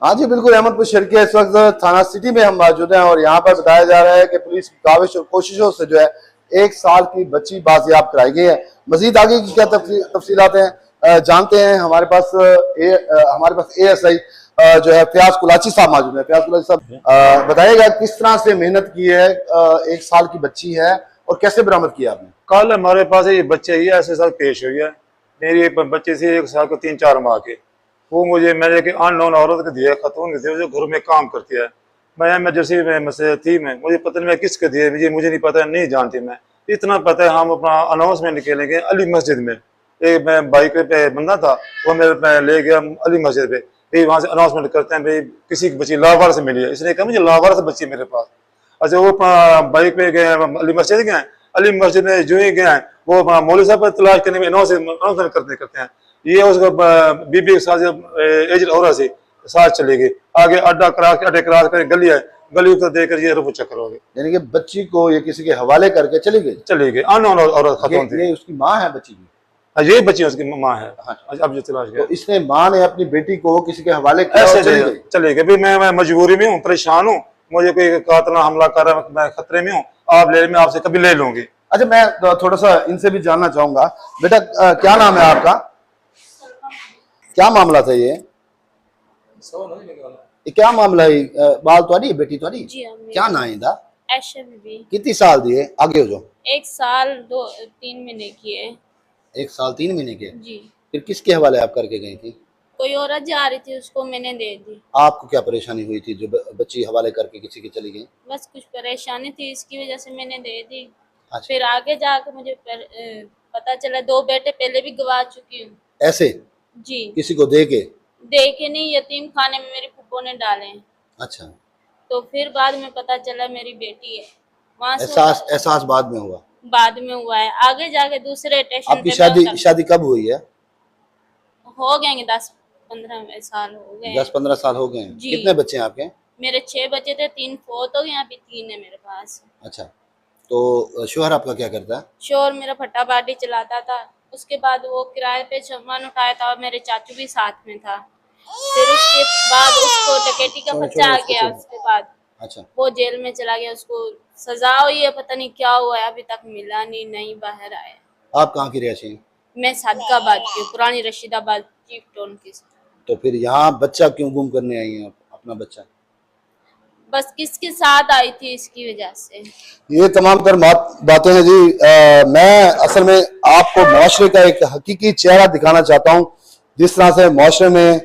हाँ जी बिल्कुल, अहमदपुर शर्किया इस वक्त थाना सिटी में हम मौजूद हैं और यहाँ पर बताया जा रहा है कि पुलिस की काविश और कोशिशों से जो है 1 साल की बच्ची बाजियाब कराई गई है। मजीद आगे की क्या तफसीलात हैं जानते हैं। हमारे पास ASI जो है फयाज कुलाची साहब मौजूद है। फयाज कुलाची साहब बताइएगा किस तरह से मेहनत की है, 1 साल की बच्ची है और कैसे बरामद किया आपने? कल हमारे पास ये बच्चे ही ऐसे साथ पेश हुई है। मेरी एक बच्चे से 1 साल को 3-4 माह के, वो मुझे मैंने कि अननोन औरत के दिए, खतून के दिए, जो घर में काम करती है। मैं इमरजेंसी में से थी, मैं मुझे पता नहीं मैं किसके दिए, मुझे नहीं पता, नहीं जानती। मैं इतना पता है हम अपना अनाउंसमेंट निकलेंगे अली मस्जिद में। एक मैं बाइक पे बंदा था, वो मेरे ले गया अली मस्जिद पे। भाई वहाँ से अनाउंसमेंट करते हैं भाई किसी की बच्ची लावारिस से मिली है। इसने कहा मुझे लावारिस बच्ची मेरे पास। अच्छा, वो अपना बाइक पे गए, अली मस्जिद गए। अली मस्जिद में जो ही गए वो मौलवी साहब पर तलाश करने में अनाउंसमेंट करते हैं। ये उसको बीबी के साथ एज औरत से साथ चले गए। आगे अड्डा क्रॉस कर गली है, गली को देकर ये रुपये चक्कर हो गए। यानी कि बच्ची को ये किसी के हवाले करके चली गई। अननोन औरत खतून थी। ये उसकी माँ है बच्ची की? ये बच्ची उसकी माँ है। हाँ। अब जो तलाश तो इसने माँ ने अपनी बेटी को किसी के हवाले किया ऐसे चली गए। मैं मजबूरी में हूँ, परेशान हूँ, मुझे कोई कातला हमला कर रहा है, मैं खतरे में हूँ। आप ले, मैं आपसे कभी ले लूंगी। अच्छा, मैं थोड़ा सा इनसे भी जानना चाहूंगा। बेटा क्या नाम है आपका? क्या मामला था ये क्या मामला है? बाल तुम्हारी बेटी तुम्हारी? क्या नाम है इनका? ऐशा बीबी। कितनी साल दिए? आगे हो जाओ। 1 साल 2-3 महीने की है। 1 साल 3 महीने के? जी। फिर किसके हवाले आप करके गई थी? कोई औरत जा रही थी, उसको मैंने दे दी। आपको क्या परेशानी हुई थी जो बच्ची हवाले करके किसी की चली गई? बस कुछ परेशानी थी, इसकी वजह से मैंने दे दी। अच्छा। फिर आगे जाकर मुझे पता चला 2 बेटे पहले भी गवा चुकी हूँ। ऐसे? जी। किसी को दे के? नहीं, यतीम खाने में मेरी फूफो ने डाले हैं। अच्छा। तो फिर बाद में पता चला मेरी बेटी है। वहाँ से एहसास बाद में हुआ? बाद में हुआ है। आगे जाके दूसरे स्टेशन आपकी शादी कब हुई है? हो गए 10-15 साल हो गए। 10-15 साल हो गए हैं। कितने बच्चे हैं आपके? मेरे 6 बच्चे थे, 3 फोत हो गए, अभी 3 है मेरे पास। अच्छा, तो शोहर आपका क्या करता है? शोहर मेरा फट्टा बाटी चलाता था। उसके बाद वो किराए पे सामान उठाया था और मेरे चाचू भी साथ में था। फिर उसके बाद उसको डकैती का पर्चा आ गया। उसके बाद अच्छा, वो जेल में चला गया। उसको सजा हुई है, पता नहीं क्या हुआ है, अभी तक मिला नहीं बाहर आया। आप कहाँ की रहशी हैं? मैं सादकाबाद की, पुरानी रशीदाबाद चीफ टाउन की। तो फिर यहाँ बच्चा क्यों गुम करने आई हैं अपना बच्चा? बस किसके साथ आई थी इसकी वजह से। ये तमाम तर बातें हैं जी। मैं असल में आपको मुआशरे का एक हकीकी चेहरा दिखाना चाहता हूँ। जिस तरह से मुआशरे में